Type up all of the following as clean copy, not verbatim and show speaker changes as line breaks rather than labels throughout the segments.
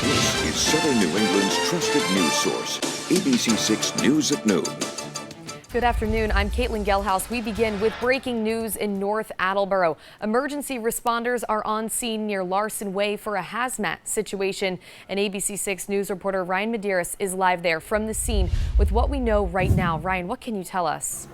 This is Southern New England's trusted news source, ABC6 News at Noon.
Good afternoon. I'm Kaitlin. We begin with breaking news in North Attleboro. Emergency responders are on scene near Larson Way for a hazmat situation. And ABC6 News reporter Ryan Medeiros is live there from the scene with what we know right now. Ryan, what can you tell us?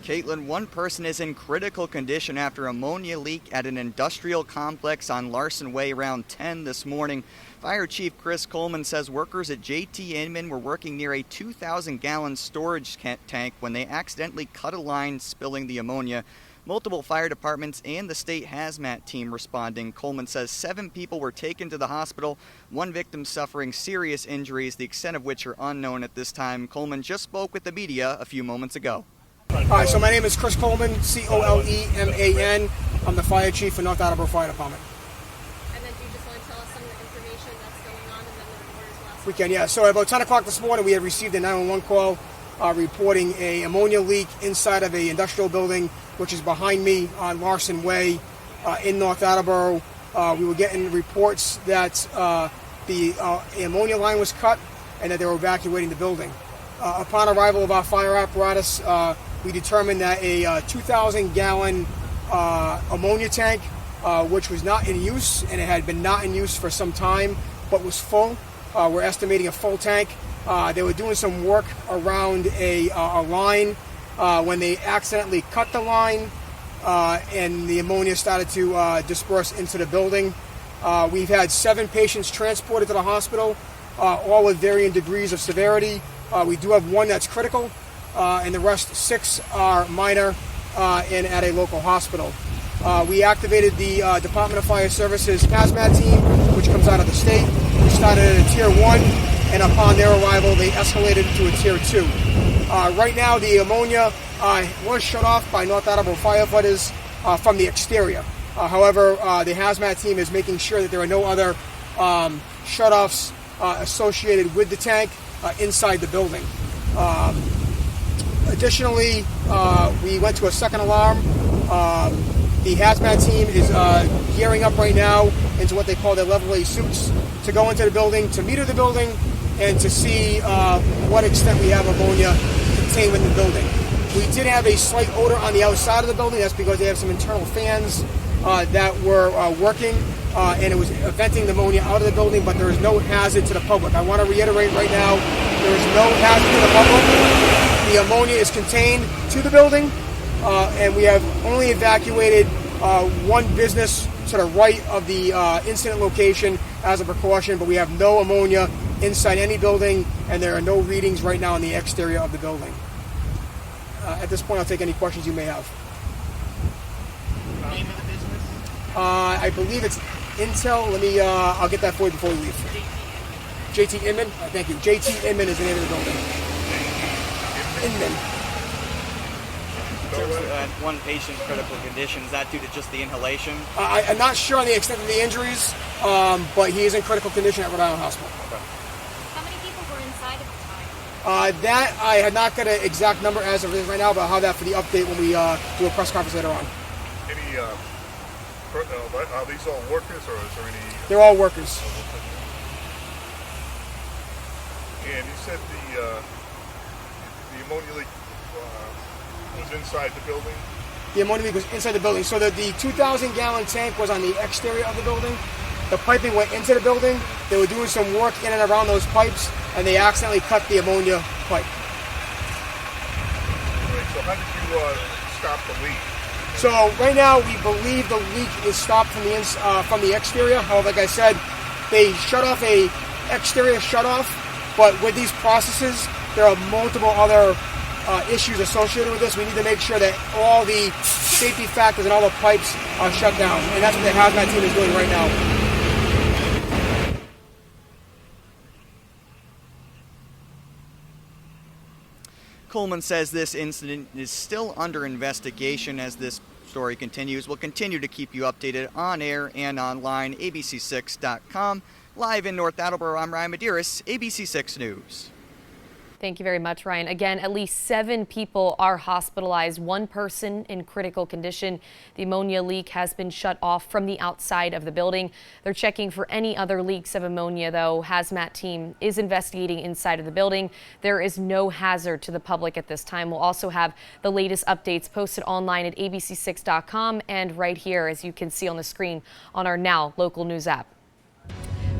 Kaitlin, one person is in critical condition after ammonia leak at an industrial complex on Larson Way around 10 this morning. Fire Chief Chris Coleman says workers at JT Inman were working near a 2,000-gallon storage tank when they accidentally cut a line, spilling the ammonia. Multiple fire departments and the state hazmat team responding. Coleman says 7 people were taken to the hospital, one victim suffering serious injuries, the extent of which are unknown at this time. Coleman just spoke with the media a few moments ago.
Hi, so my name is Chris Coleman, C-O-L-E-M-A-N. I'm the fire chief for North Attleboro Fire Department.
And then do you just want to tell us some of the information that's going on and then the reporters last
We can, yeah. So about 10 o'clock this morning, we had received a 911 call reporting a ammonia leak inside of a industrial building, which is behind me on Larson Way in North Attleboro. We were getting reports that the ammonia line was cut and that they were evacuating the building. Upon arrival of our fire apparatus, we determined that a 2,000-gallon ammonia tank, which was not in use, and it had been not in use for some time, but was full. We're estimating a full tank. They were doing some work around a line when they accidentally cut the line, and the ammonia started to disperse into the building. We've had 7 patients transported to the hospital, all with varying degrees of severity. We do have 1 that's critical, and the rest 6 are minor and at a local hospital. We activated the Department of Fire Services hazmat team, which comes out of the state. We started at a Tier 1, and upon their arrival, they escalated to a Tier 2. Right now, the ammonia was shut off by North Attleboro firefighters from the exterior. However, the hazmat team is making sure that there are no other shutoffs associated with the tank inside the building. Additionally, we went to a second alarm. The hazmat team is gearing up right now into what they call their level A suits to go into the building, to meter the building, and to see what extent we have ammonia contained within the building. We did have a slight odor on the outside of the building. That's because they have some internal fans that were working, and it was venting the ammonia out of the building, but there is no hazard to the public. I want to reiterate right now, there is no hazard to the public. The ammonia is contained to the building, and we have only evacuated 1 business to the right of the incident location as a precaution, but we have no ammonia inside any building, and there are no readings right now in the exterior of the building. At this point, I'll take any questions you may have.
Name of the business?
I believe it's Intel. I'll get that for you before we leave. JT Inman? Thank you. JT Inman is the name of the building. Inman.
In terms of 1 patient critical condition, is that due to just the inhalation?
I'm not sure on the extent of the injuries, but he is in critical condition at Rhode Island Hospital.
Okay.
How many people were inside at the time?
That I had not got an exact number as of right now, but I'll have that for the update when we do a press conference later on.
Any, are these all workers or is there any?
They're all workers.
And you said the ammonia leak was inside the building?
The ammonia leak was inside the building. So the 2,000-gallon tank was on the exterior of the building. The piping went into the building. They were doing some work in and around those pipes, and they accidentally cut the ammonia pipe.
Right, so how did you stop the leak?
So right now we believe the leak is stopped from the exterior. However, like I said, they shut off a exterior shutoff, but with these processes, there are multiple other issues associated with this. We need to make sure that all the safety factors and all the pipes are shut down, and that's what the hazmat team is doing right now.
Coleman says this incident is still under investigation. As this story continues, we'll continue to keep you updated on air and online, abc6.com. Live in North Attleboro, I'm Ryan Medeiros, ABC6 News.
Thank you very much, Ryan. Again, at least 7 people are hospitalized, 1 person in critical condition. The ammonia leak has been shut off from the outside of the building. They're checking for any other leaks of ammonia, though. Hazmat team is investigating inside of the building. There is no hazard to the public at this time. We'll also have the latest updates posted online at abc6.com and right here, as you can see on the screen, on our Now Local News app.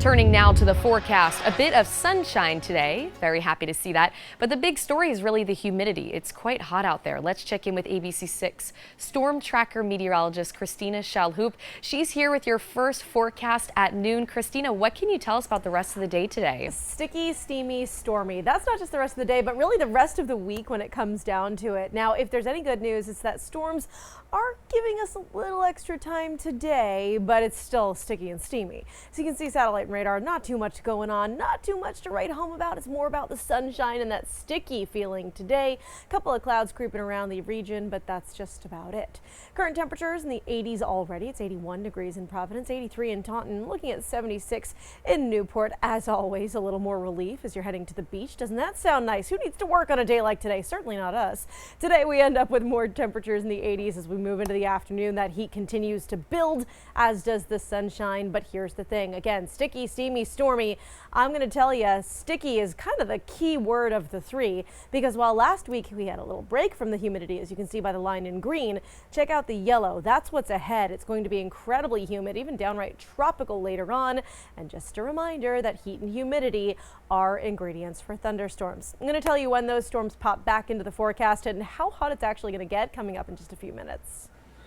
Turning now to the forecast, a bit of sunshine today. Very happy to see that. But the big story is really the humidity. It's quite hot out there. Let's check in with ABC6 Storm Tracker meteorologist Christina Shalhoub. She's here with your first forecast at noon. Christina, what can you tell us about the rest of the day today?
Sticky, steamy, stormy. That's not just the rest of the day, but really the rest of the week when it comes down to it. Now, if there's any good news, it's that storms are giving us a little extra time today, but it's still sticky and steamy. So you can see satellite and radar, not too much going on, not too much to write home about. It's more about the sunshine and that sticky feeling today. A couple of clouds creeping around the region, but that's just about it. Current temperatures in the 80s already. It's 81 degrees in Providence, 83 in Taunton, looking at 76 in Newport. As always, a little more relief as you're heading to the beach. Doesn't that sound nice? Who needs to work on a day like today? Certainly not us. Today we end up with more temperatures in the 80s as we move into the afternoon. That heat continues to build, as does the sunshine. But here's the thing. Again, sticky, steamy, stormy. I'm going to tell you, sticky is kind of the key word of the 3, because while last week we had a little break from the humidity, as you can see by the line in green, check out the yellow. That's what's ahead. It's going to be incredibly humid, even downright tropical later on. And just a reminder that heat and humidity are ingredients for thunderstorms. I'm going to tell you when those storms pop back into the forecast and how hot it's actually going to get coming up in just a few minutes.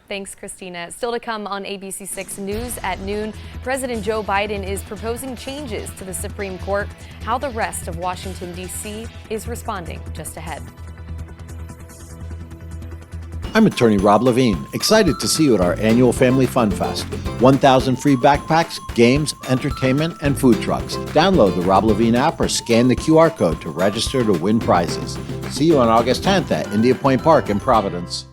Thanks, Christina. Still to come on ABC6 News at noon, President Joe Biden is proposing changes to the Supreme Court. How the rest of Washington, D.C. is responding just ahead.
I'm attorney Rob Levine, excited to see you at our annual Family Fun Fest. 1,000 free backpacks, games, entertainment, and food trucks. Download the Rob Levine app or scan the QR code to register to win prizes. See you on August 10th at India Point Park in Providence.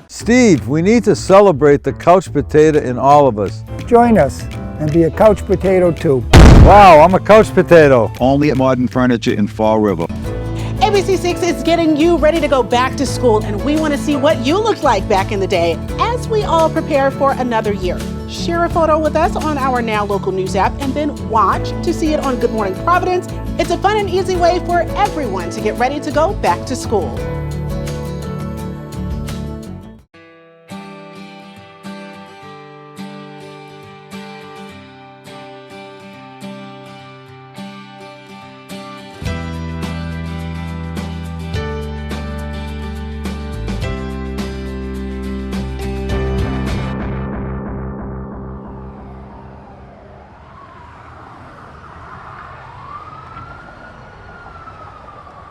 Steve, we need to celebrate the couch potato in all of us.
Join us and be a couch potato too.
Wow, I'm a couch potato.
Only at Modern Furniture in Fall River.
ABC6 is getting you ready to go back to school, and we want to see what you looked like back in the day as we all prepare for another year. Share a photo with us on our Now Local News app and then watch to see it on Good Morning Providence. It's a fun and easy way for everyone to get ready to go back to school.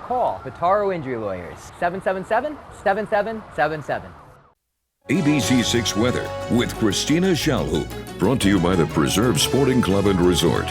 Call Vitaro Injury Lawyers, 777-7777.
ABC6 Weather with Christina Shalhoub. Brought to you by the Preserve Sporting Club and Resort.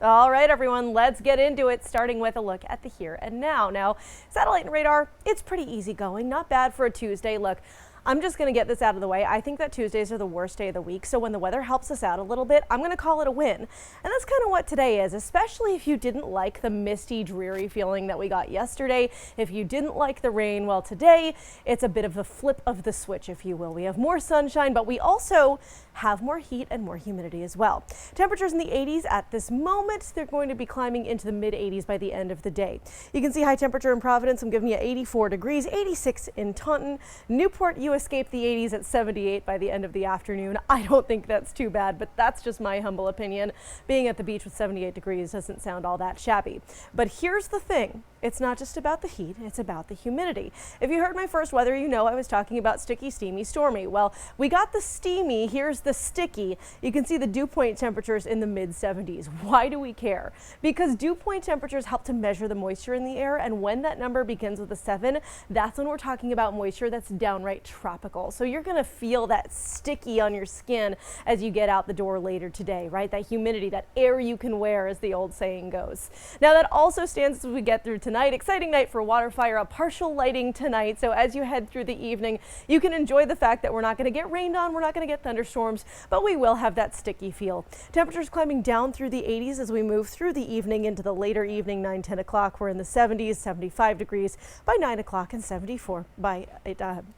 All right, everyone, let's get into it, starting with a look at the here and now. Now, satellite and radar, it's pretty easy going, not bad for a Tuesday. Look, I'm just going to get this out of the way. I think that Tuesdays are the worst day of the week, so when the weather helps us out a little bit, I'm going to call it a win. And that's kind of what today is, especially if you didn't like the misty, dreary feeling that we got yesterday. If you didn't like the rain, well, today it's a bit of a flip of the switch, if you will. We have more sunshine, but we also have more heat and more humidity as well. Temperatures in the 80s at this moment. They're going to be climbing into the mid 80s by the end of the day. You can see high temperature in Providence. I'm giving you 84 degrees, 86 in Taunton. Newport, you escape the 80s at 78 by the end of the afternoon. I don't think that's too bad, but that's just my humble opinion. Being at the beach with 78 degrees doesn't sound all that shabby. But here's the thing. It's not just about the heat, it's about the humidity. If you heard my first weather, you know I was talking about sticky, steamy, stormy. Well, we got the steamy, here's the sticky. You can see the dew point temperatures in the mid-70s. Why do we care? Because dew point temperatures help to measure the moisture in the air, and when that number begins with a 7, that's when we're talking about moisture that's downright tropical. So you're gonna feel that sticky on your skin as you get out the door later today, right? That humidity, that air you can wear, as the old saying goes. Now that also stands as we get through tonight. Exciting night for water fire, a partial lighting tonight. So as you head through the evening, you can enjoy the fact that we're not going to get rained on, we're not going to get thunderstorms, but we will have that sticky feel. Temperatures climbing down through the 80s as we move through the evening into the later evening, 9-10 o'clock. We're in the 70s, 75 degrees by 9 o'clock and 74 by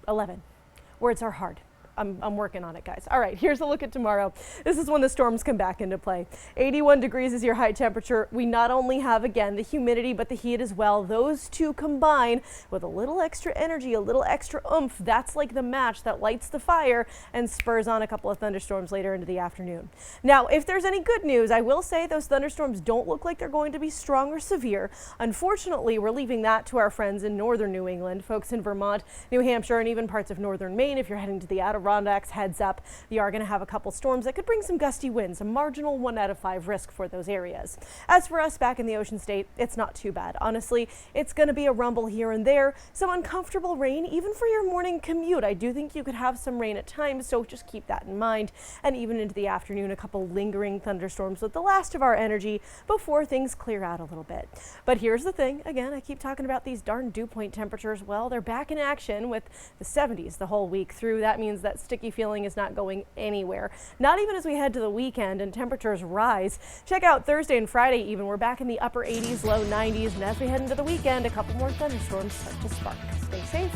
11. Words are hard. I'm working on it, guys. All right, here's a look at tomorrow. This is when the storms come back into play. 81 degrees is your high temperature. We not only have, again, the humidity, but the heat as well. Those two combine with a little extra energy, a little extra oomph. That's like the match that lights the fire and spurs on a couple of thunderstorms later into the afternoon. Now, if there's any good news, I will say those thunderstorms don't look like they're going to be strong or severe. Unfortunately, we're leaving that to our friends in northern New England, folks in Vermont, New Hampshire, and even parts of northern Maine. If you're heading to the Adirondacks, heads up, you are going to have a couple storms that could bring some gusty winds, a marginal 1 out of 5 risk for those areas. As for us back in the Ocean State, it's not too bad. Honestly, it's going to be a rumble here and there, some uncomfortable rain, even for your morning commute. I do think you could have some rain at times, so just keep that in mind. And even into the afternoon, a couple lingering thunderstorms with the last of our energy before things clear out a little bit. But here's the thing, again, I keep talking about these darn dew point temperatures. Well, they're back in action with the 70s the whole week through. That means that sticky feeling is not going anywhere, not even as we head to the weekend and temperatures rise. Check out Thursday and Friday even. We're back in the upper 80s, low 90s, and as we head into the weekend, a couple more thunderstorms start to spark. Stay safe.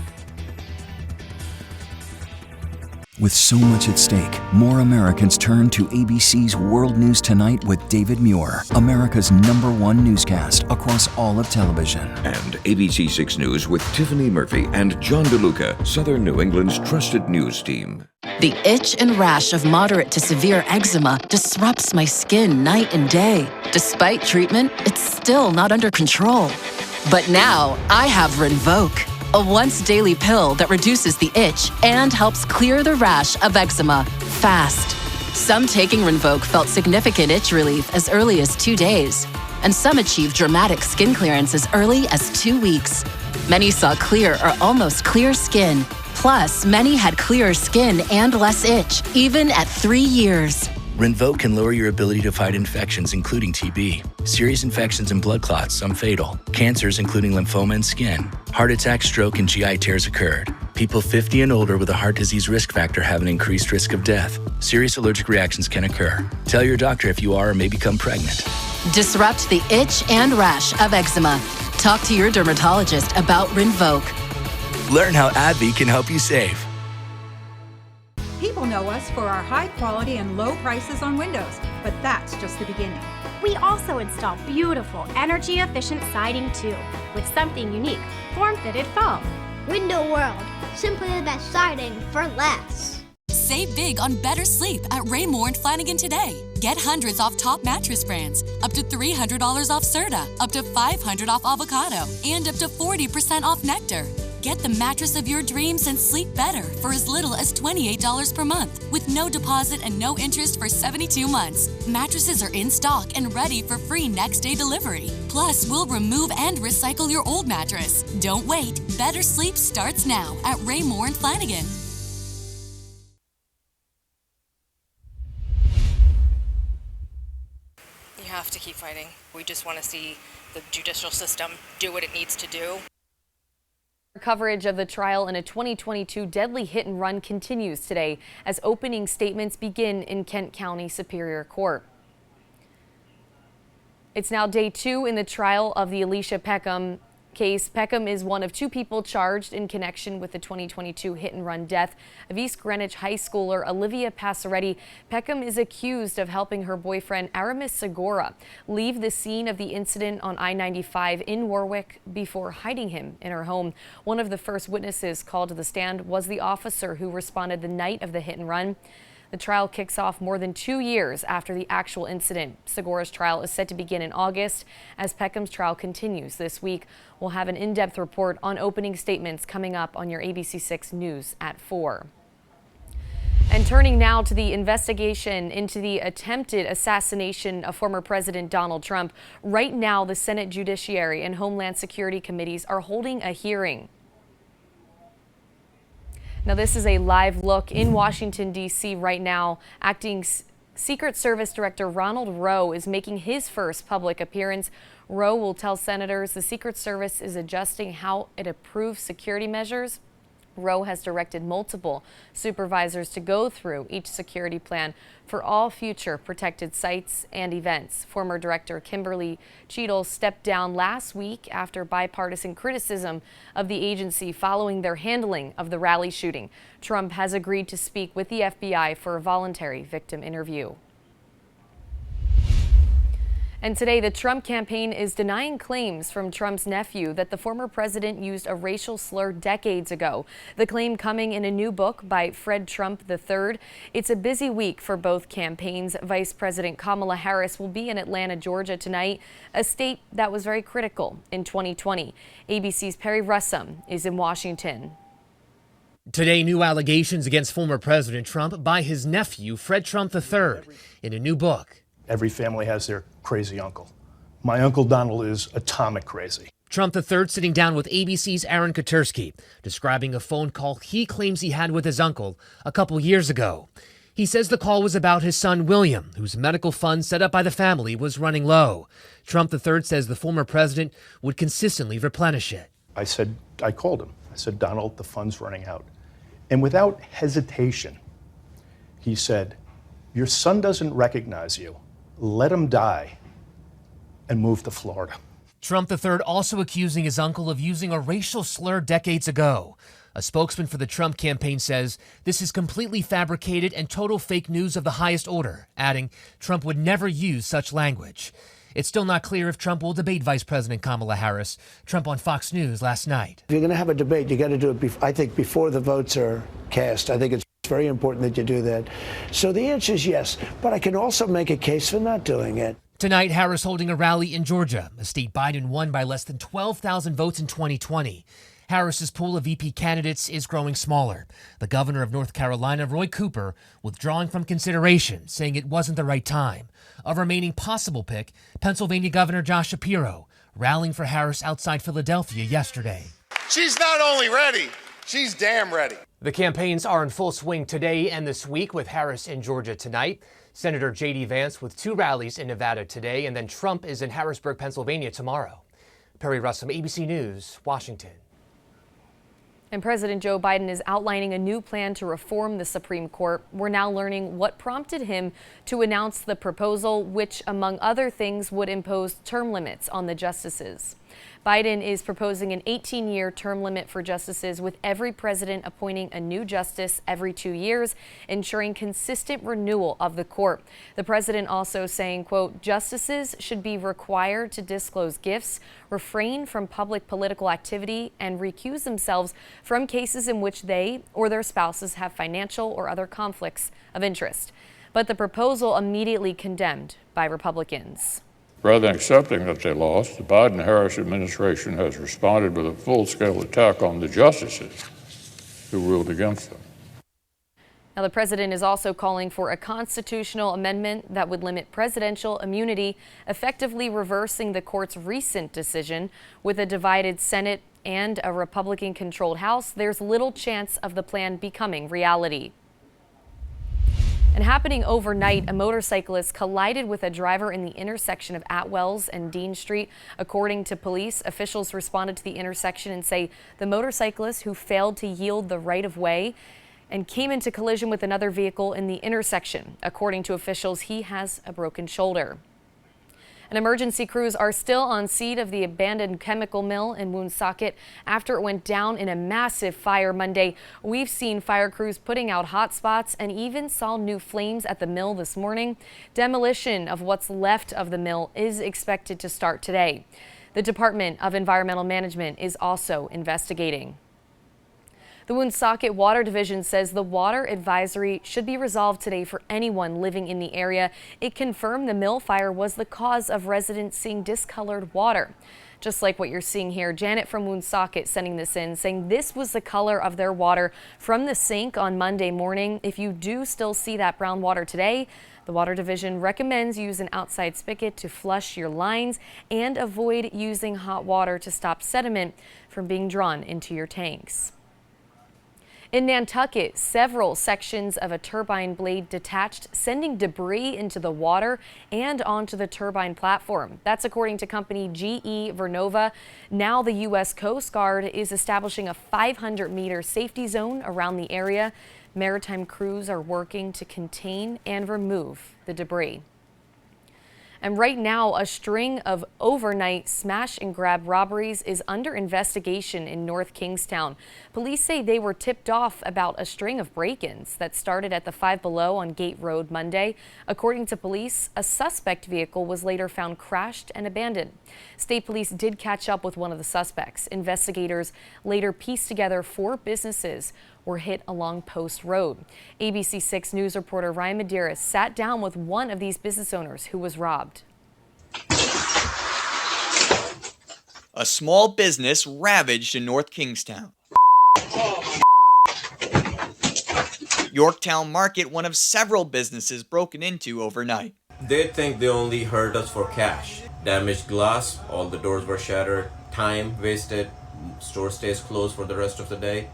With so much at stake, more Americans turn to ABC's World News Tonight with David Muir, America's #1 newscast across all of television.
And ABC 6 News with Tiffany Murphy and John DeLuca, Southern New England's trusted news team.
The itch and rash of moderate to severe eczema disrupts my skin night and day. Despite treatment, it's still not under control. But now I have Rinvoq, a once-daily pill that reduces the itch and helps clear the rash of eczema fast. Some taking Rinvoq felt significant itch relief as early as 2 days, and some achieved dramatic skin clearance as early as 2 weeks. Many saw clear or almost clear skin. Plus, many had clearer skin and less itch, even at 3 years.
Rinvoq can lower your ability to fight infections, including TB, serious infections and blood clots, some fatal, cancers, including lymphoma and skin. Heart attack, stroke, and GI tears occurred. People 50 and older with a heart disease risk factor have an increased risk of death. Serious allergic reactions can occur. Tell your doctor if you are or may become pregnant.
Disrupt the itch and rash of eczema. Talk to your dermatologist about Rinvoq.
Learn how AbbVie can help you save.
People know us for our high quality and low prices on windows, but that's just the beginning.
We also install beautiful, energy-efficient siding too, with something unique, form-fitted foam.
Window World, simply the best siding for less.
Save big on better sleep at Raymore and Flanigan today. Get hundreds off top mattress brands, up to $300 off Serta, up to $500 off Avocado, and up to 40% off Nectar. Get the mattress of your dreams and sleep better for as little as $28 per month, with no deposit and no interest for 72 months. Mattresses are in stock and ready for free next-day delivery. Plus, we'll remove and recycle your old mattress. Don't wait. Better sleep starts now at Raymore and Flanigan.
You have to keep fighting. We just want to see the judicial system do what it needs to do.
Coverage of the trial in a 2022 deadly hit and run continues today as opening statements begin in Kent County Superior Court. It's now day 2 in the trial of the Alicia Peckham case. Peckham is one of 2 people charged in connection with the 2022 hit and run death of East Greenwich High Schooler Olivia Passaretti. Peckham is accused of helping her boyfriend Aramis Segura leave the scene of the incident on I-95 in Warwick before hiding him in her home. One of the first witnesses called to the stand was the officer who responded the night of the hit and run. The trial kicks off more than 2 years after the actual incident. Segura's trial is set to begin in August as Peckham's trial continues this week. We'll have an in-depth report on opening statements coming up on your ABC6 News at 4. And turning now to the investigation into the attempted assassination of former President Donald Trump. Right now, the Senate Judiciary and Homeland Security Committees are holding a hearing. Now, this is a live look in Washington, D.C. right now. Acting Secret Service Director Ronald Rowe is making his first public appearance. Rowe will tell senators the Secret Service is adjusting how it approves security measures. Rowe has directed multiple supervisors to go through each security plan for all future protected sites and events. Former Director Kimberly Cheadle stepped down last week after bipartisan criticism of the agency following their handling of the rally shooting. Trump has agreed to speak with the FBI for a voluntary victim interview. And today, the Trump campaign is denying claims from Trump's nephew that the former president used a racial slur decades ago. The claim coming in a new book by Fred Trump III. It's a busy week for both campaigns. Vice President Kamala Harris will be in Atlanta, Georgia tonight, a state that was very critical in 2020. ABC's Perry Russum is in Washington.
Today, new allegations against former President Trump by his nephew, Fred Trump III, in a new book.
Every family has their crazy uncle. My Uncle Donald is atomic crazy.
Trump III sitting down with ABC's Aaron Katersky, describing a phone call he claims he had with his uncle a couple years ago. He says the call was about his son William, whose medical fund set up by the family was running low. Trump III says the former president would consistently replenish it.
I called him. I said, Donald, the fund's running out. And without hesitation, he said, your son doesn't recognize you. Let him die and move to Florida.
Trump III also accusing his uncle of using a racial slur decades ago. A spokesman for the Trump campaign says this is completely fabricated and total fake news of the highest order, adding Trump would never use such language. It's still not clear if Trump will debate Vice President Kamala Harris. Trump on Fox News last night.
If you're going to have a debate, you got to do it, I think, before the votes are cast. I think it's very important that you do that. So the answer is yes, but I can also make a case for not doing it.
Tonight, Harris holding a rally in Georgia, a state Biden won by less than 12,000 votes in 2020. Harris's pool of VP candidates is growing smaller. The governor of North Carolina, Roy Cooper, withdrawing from consideration, saying it wasn't the right time. A remaining possible pick, Pennsylvania Governor Josh Shapiro, rallying for Harris outside Philadelphia yesterday.
She's not only ready, she's damn ready.
The campaigns are in full swing today and this week, with Harris in Georgia tonight, Senator J.D. Vance with 2 rallies in Nevada today, and then Trump is in Harrisburg, Pennsylvania tomorrow. Perry Russum, ABC News, Washington.
And President Joe Biden is outlining a new plan to reform the Supreme Court. We're now learning what prompted him to announce the proposal, which, among other things, would impose term limits on the justices. Biden is proposing an 18-year term limit for justices, with every president appointing a new justice every 2 years, ensuring consistent renewal of the court. The president also saying, quote, justices should be required to disclose gifts, refrain from public political activity, and recuse themselves from cases in which they or their spouses have financial or other conflicts of interest. But the proposal immediately condemned by Republicans.
Rather than accepting that they lost, the Biden-Harris administration has responded with a full-scale attack on the justices who ruled against them.
Now, the president is also calling for a constitutional amendment that would limit presidential immunity, effectively reversing the court's recent decision. With a divided Senate and a Republican-controlled House, there's little chance of the plan becoming reality. And happening overnight, a motorcyclist collided with a driver in the intersection of Atwells and Dean Street. According to police, officials responded to the intersection and say the motorcyclist, who failed to yield the right-of-way and came into collision with another vehicle in the intersection. According to officials, he has a broken shoulder. And emergency crews are still on scene of the abandoned chemical mill in Woonsocket after it went down in a massive fire Monday. We've seen fire crews putting out hot spots and even saw new flames at the mill this morning. Demolition of what's left of the mill is expected to start today. The Department of Environmental Management is also investigating. The Woonsocket Water Division says the water advisory should be resolved today for anyone living in the area. It confirmed the mill fire was the cause of residents seeing discolored water. Just like what you're seeing here, Janet from Woonsocket sending this in, saying this was the color of their water from the sink on Monday morning. If you do still see that brown water today, the Water Division recommends use an outside spigot to flush your lines and avoid using hot water to stop sediment from being drawn into your tanks. In Nantucket, several sections of a turbine blade detached, sending debris into the water and onto the turbine platform. That's according to company GE Vernova. Now the U.S. Coast Guard is establishing a 500-meter safety zone around the area. Maritime crews are working to contain and remove the debris. And right now, a string of overnight smash and grab robberies is under investigation in North Kingstown. Police say they were tipped off about a string of break-ins that started at the Five Below on Gate Road Monday. According to police, a suspect vehicle was later found crashed and abandoned. State police did catch up with one of the suspects. Investigators later pieced together 4 businesses were hit along Post Road. ABC 6 News reporter Ryan Medeiros sat down with one of these business owners who was robbed.
A small business ravaged in North Kingstown. Yorktown Market, one of several businesses broken into overnight.
They think they only hurt us for cash. Damaged glass, all the doors were shattered, time wasted, store stays closed for the rest of the day.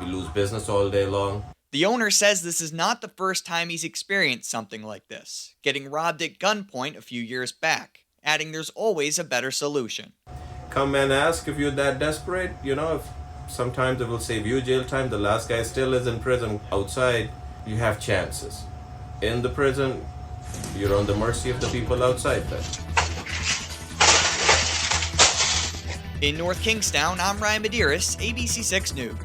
We lose business all day long.
The owner says this is not the first time he's experienced something like this, getting robbed at gunpoint a few years back, adding there's always a better solution.
Come and ask if you're that desperate, if sometimes it will save you jail time. The last guy still is in prison. Outside, you have chances. In the prison, you're on the mercy of the people outside then.
In North Kingstown, I'm Ryan Medeiros, ABC 6 News.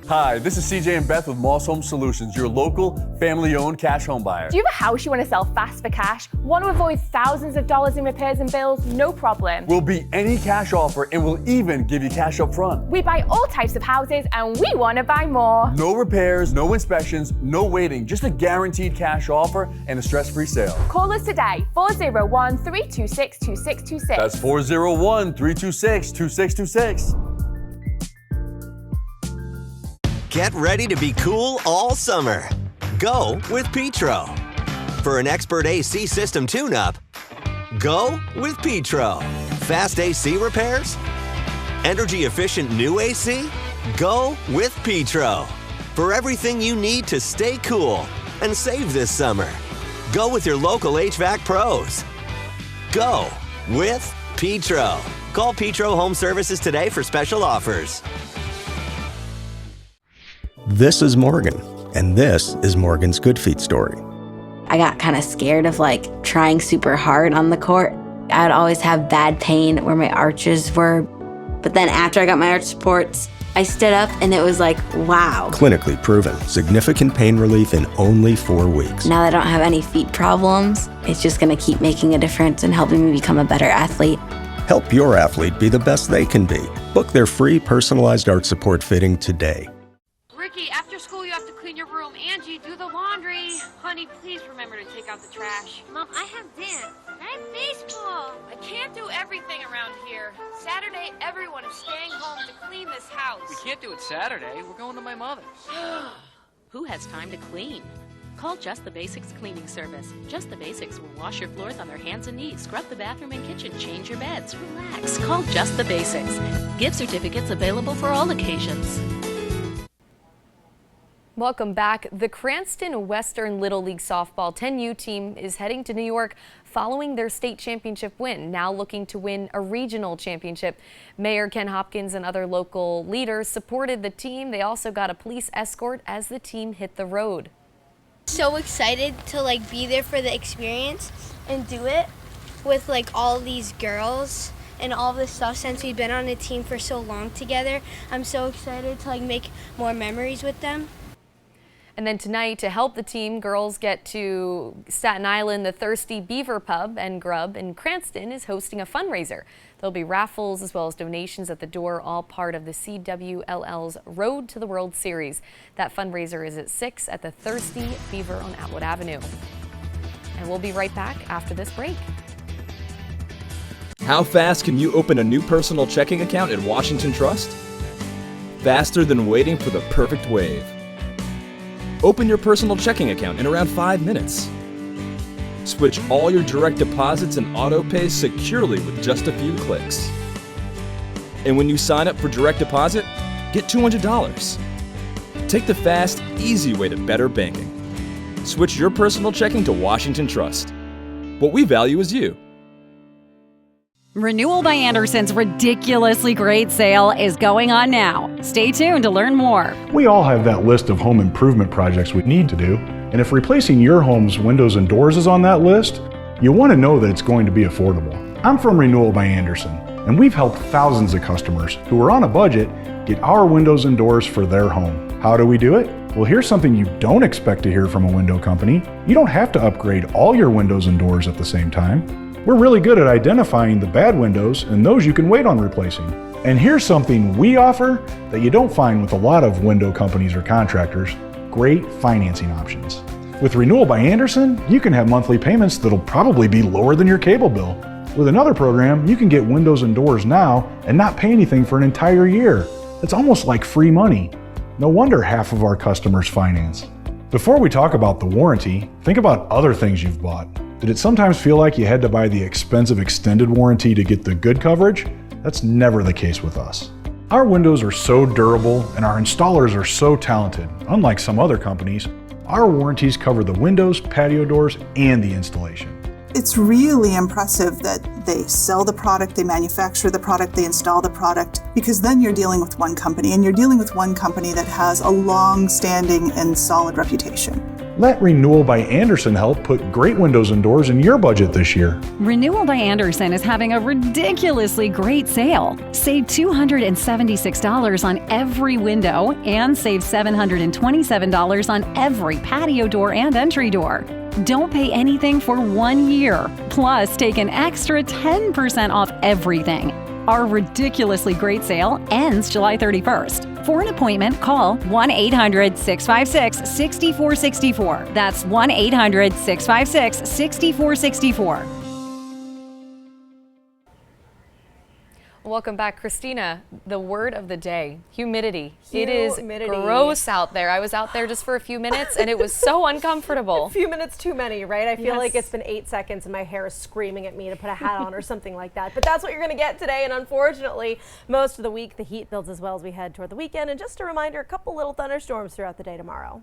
Hi, this is CJ and Beth with Moss Home Solutions, your local, family-owned cash home buyer.
Do you have a house you want to sell fast for cash? Want to avoid thousands of dollars in repairs and bills? No problem.
We'll beat any cash offer and we'll even give you cash up front.
We buy all types of houses and we want to buy more.
No repairs, no inspections, no waiting, just a guaranteed cash offer and a stress-free sale.
Call us today, 401-326-2626.
That's 401-326-2626.
Get ready to be cool all summer. Go with Petro. For an expert AC system tune-up, go with Petro. Fast AC repairs? Energy-efficient new AC? Go with Petro. For everything you need to stay cool and save this summer, go with your local HVAC pros. Go with Petro. Call Petro Home Services today for special offers.
This is Morgan, and this is Morgan's Good Feet story.
I got kind of scared of trying super hard on the court. I would always have bad pain where my arches were. But then after I got my arch supports, I stood up and it was wow.
Clinically proven, significant pain relief in only 4 weeks.
Now that I don't have any feet problems, it's just going to keep making a difference and helping me become a better athlete.
Help your athlete be the best they can be. Book their free personalized arch support fitting today.
Ricky, after school you have to clean your room. Angie, do the laundry. Honey, please remember to take out the trash.
Mom, I have dance. I have baseball.
I can't do everything around here. Saturday, everyone is staying home to clean this house.
We can't do it Saturday. We're going to my mother's.
Who has time to clean? Call Just the Basics Cleaning Service. Just the Basics will wash your floors on their hands and knees, scrub the bathroom and kitchen, change your beds. Relax. Call Just the Basics. Gift certificates available for all occasions.
Welcome back. The Cranston Western Little League Softball 10U team is heading to New York following their state championship win, now looking to win a regional championship. Mayor Ken Hopkins and other local leaders supported the team. They also got a police escort as the team hit the road.
So excited to be there for the experience and do it with all these girls and all this stuff since we've been on a team for so long together. I'm so excited to make more memories with them.
And then tonight, to help the team, girls get to Staten Island. The Thirsty Beaver Pub and Grub in Cranston is hosting a fundraiser. There'll be raffles as well as donations at the door, all part of the CWLL's Road to the World Series. That fundraiser is at 6 at the Thirsty Beaver on Atwood Avenue. And we'll be right back after this break.
How fast can you open a new personal checking account at Washington Trust? Faster than waiting for the perfect wave. Open your personal checking account in around 5 minutes. Switch all your direct deposits and auto pay securely with just a few clicks. And when you sign up for direct deposit, get $200. Take the fast, easy way to better banking. Switch your personal checking to Washington Trust. What we value is you.
Renewal by Anderson's ridiculously great sale is going on now. Stay tuned to learn more.
We all have that list of home improvement projects we need to do, and if replacing your home's windows and doors is on that list, you want to know that it's going to be affordable. I'm from Renewal by Anderson, and we've helped thousands of customers who are on a budget get our windows and doors for their home. How do we do it? Well, here's something you don't expect to hear from a window company. You don't have to upgrade all your windows and doors at the same time. We're really good at identifying the bad windows and those you can wait on replacing. And here's something we offer that you don't find with a lot of window companies or contractors: great financing options. With Renewal by Anderson, you can have monthly payments that'll probably be lower than your cable bill. With another program, you can get windows and doors now and not pay anything for an entire year. It's almost like free money. No wonder half of our customers finance. Before we talk about the warranty, think about other things you've bought. Did it sometimes feel like you had to buy the expensive extended warranty to get the good coverage? That's never the case with us. Our windows are so durable and our installers are so talented. Unlike some other companies, our warranties cover the windows, patio doors, and the installation.
It's really impressive that they sell the product, they manufacture the product, they install the product, because then you're dealing with one company, and you're dealing with one company that has a long-standing and solid reputation.
Let Renewal by Anderson help put great windows and doors in your budget this year.
Renewal by Anderson is having a ridiculously great sale. Save $276 on every window and save $727 on every patio door and entry door. Don't pay anything for 1 year. Plus, take an extra 10% off everything. Our ridiculously great sale ends July 31st. For an appointment, call 1-800-656-6464. That's 1-800-656-6464.
Welcome back, Christina. The word of the day, humidity. It is gross out there. I was out there just for a few minutes and it was so uncomfortable.
A few minutes too many, right? I feel like it's been 8 seconds and my hair is screaming at me to put a hat on or something like that. But that's what you're going to get today. And unfortunately, most of the week, the heat builds as well as we head toward the weekend. And just a reminder, a couple little thunderstorms throughout the day tomorrow.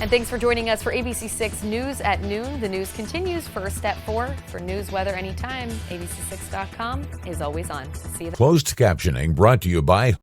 And thanks for joining us for ABC 6 News at noon. The news continues first at 4. For news, weather, anytime, abc6.com is always on. See you then.
Closed captioning brought to you by